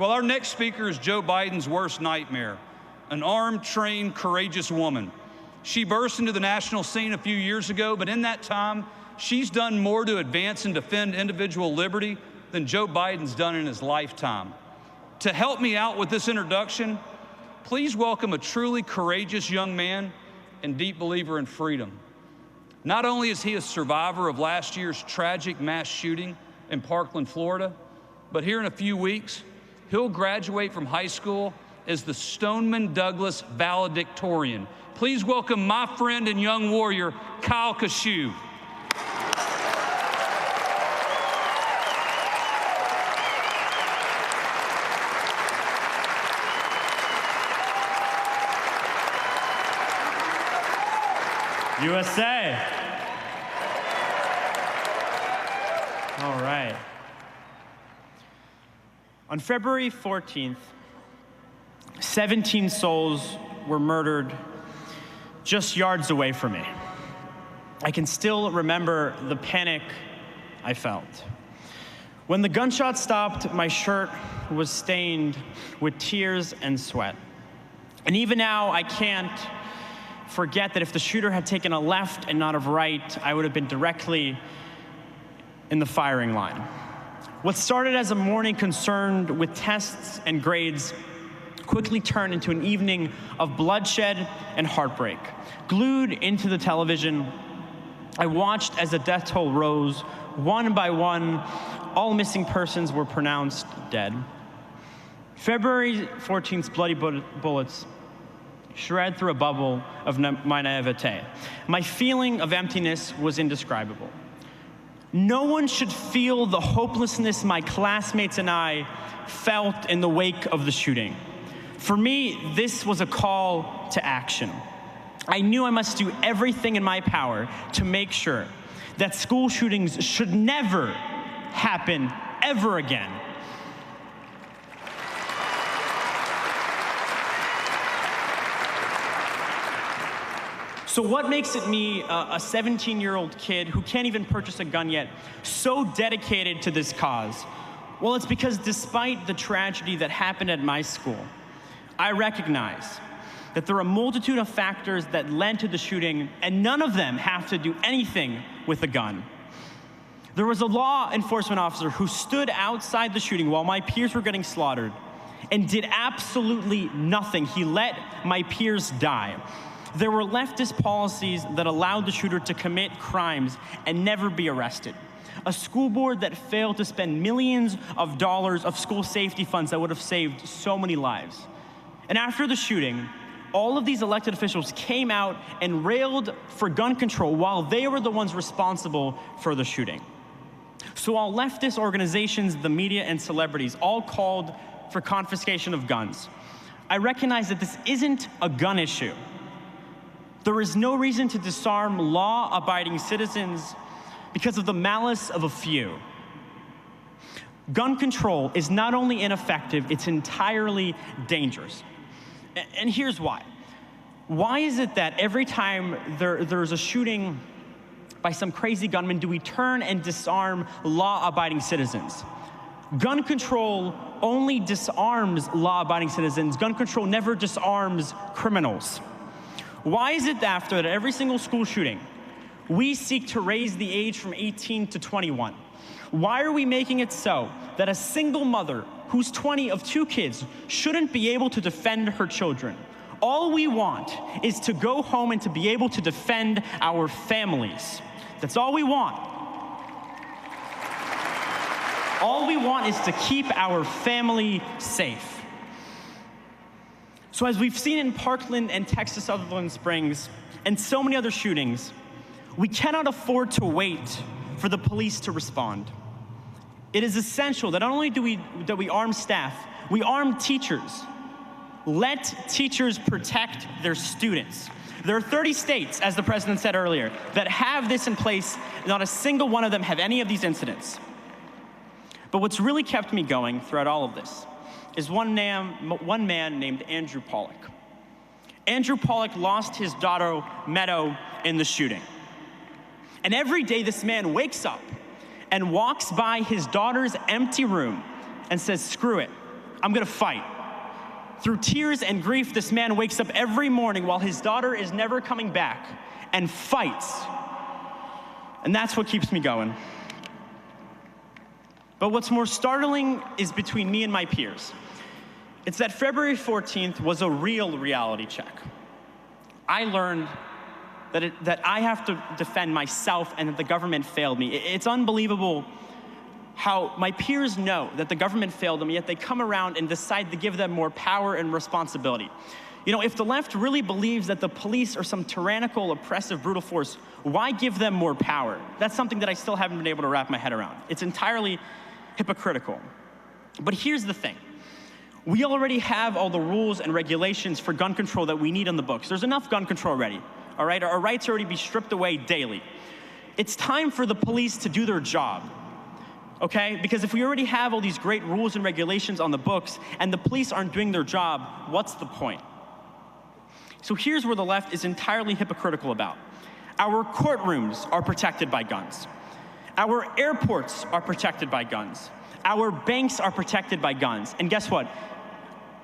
Well, our next speaker is Joe Biden's worst nightmare, an armed, trained, courageous woman. She burst into the national scene a few years ago, but in that time, she's done more to advance and defend individual liberty than Joe Biden's done in his lifetime. To help me out with this introduction, please welcome a truly courageous young man and deep believer in freedom. Not only is he a survivor of last year's tragic mass shooting in Parkland, Florida, but here in a few weeks, he'll graduate from high school as the Stoneman Douglas valedictorian. Please welcome my friend and young warrior, Kyle Kashuv. USA. All right. On February 14th, 17 souls were murdered just yards away from me. I can still remember the panic I felt. When the gunshot stopped, my shirt was stained with tears and sweat. And even now, I can't forget that if the shooter had taken a left and not a right, I would have been directly in the firing line. What started as a morning concerned with tests and grades quickly turned into an evening of bloodshed and heartbreak. Glued into the television, I watched as the death toll rose. One by one, all missing persons were pronounced dead. February 14th's bloody bullets shred through a bubble of my naivete. My feeling of emptiness was indescribable. No one should feel the hopelessness my classmates and I felt in the wake of the shooting. For me, this was a call to action. I knew I must do everything in my power to make sure that school shootings should never happen ever again. So what makes it me, a 17-year-old kid who can't even purchase a gun yet, so dedicated to this cause? Well, it's because despite the tragedy that happened at my school, I recognize that there are a multitude of factors that led to the shooting, and none of them have to do anything with a gun. There was a law enforcement officer who stood outside the shooting while my peers were getting slaughtered and did absolutely nothing. He let my peers die. There were leftist policies that allowed the shooter to commit crimes and never be arrested. A school board that failed to spend millions of dollars of school safety funds that would have saved so many lives. And after the shooting, all of these elected officials came out and railed for gun control while they were the ones responsible for the shooting. So while leftist organizations, the media, and celebrities all called for confiscation of guns, I recognize that this isn't a gun issue. There is no reason to disarm law-abiding citizens because of the malice of a few. Gun control is not only ineffective, it's entirely dangerous. And here's why. Why is it that every time there's a shooting by some crazy gunman, do we turn and disarm law-abiding citizens? Gun control only disarms law-abiding citizens. Gun control never disarms criminals. Why is it that after every single school shooting, we seek to raise the age from 18 to 21? Why are we making it so that a single mother who's 20 of 2 kids shouldn't be able to defend her children? All we want is to go home and to be able to defend our families. That's all we want. All we want is to keep our family safe. So as we've seen in Parkland and Texas Sutherland Springs and so many other shootings, we cannot afford to wait for the police to respond. It is essential that not only do we arm staff, we arm teachers. Let teachers protect their students. There are 30 states, as the president said earlier, that have this in place. Not a single one of them have any of these incidents. But what's really kept me going throughout all of this is one man named Andrew Pollock. Andrew Pollock lost his daughter, Meadow, in the shooting. And every day this man wakes up and walks by his daughter's empty room and says, screw it, I'm gonna fight. Through tears and grief, this man wakes up every morning while his daughter is never coming back and fights. And that's what keeps me going. But what's more startling is between me and my peers. It's that February 14th was a real reality check. I learned that I have to defend myself and that the government failed me. It's unbelievable how my peers know that the government failed them, yet they come around and decide to give them more power and responsibility. You know, if the left really believes that the police are some tyrannical, oppressive, brutal force, why give them more power? That's something that I still haven't been able to wrap my head around. It's entirely hypocritical. But here's the thing. We already have all the rules and regulations for gun control that we need on the books. There's enough gun control already, all right? Our rights already be stripped away daily. It's time for the police to do their job. Okay? Because if we already have all these great rules and regulations on the books and the police aren't doing their job, what's the point? So here's where the left is entirely hypocritical about. Our courtrooms are protected by guns. Our airports are protected by guns. Our banks are protected by guns. And guess what?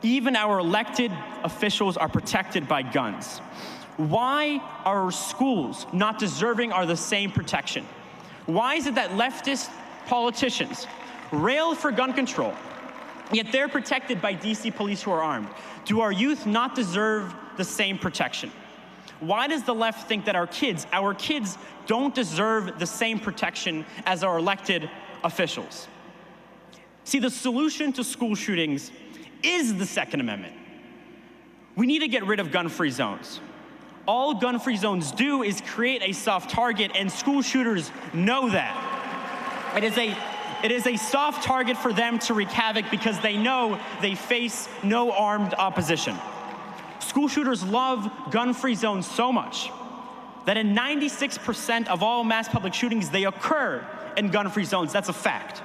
Even our elected officials are protected by guns. Why are our schools not deserving of the same protection? Why is it that leftist politicians rail for gun control, yet they're protected by DC police who are armed? Do our youth not deserve the same protection? Why does the left think that our kids don't deserve the same protection as our elected officials? See, the solution to school shootings is the Second Amendment. We need to get rid of gun-free zones. All gun-free zones do is create a soft target, and school shooters know that. It is a soft target for them to wreak havoc because they know they face no armed opposition. School shooters love gun-free zones so much that in 96% of all mass public shootings, they occur in gun-free zones. That's a fact.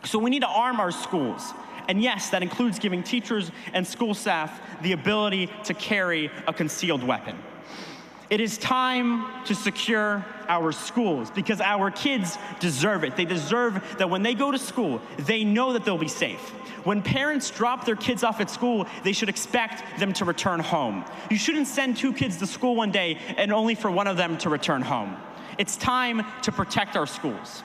So we need to arm our schools. And yes, that includes giving teachers and school staff the ability to carry a concealed weapon. It is time to secure our schools because our kids deserve it. They deserve that when they go to school, they know that they'll be safe. When parents drop their kids off at school, they should expect them to return home. You shouldn't send two kids to school one day and only for one of them to return home. It's time to protect our schools.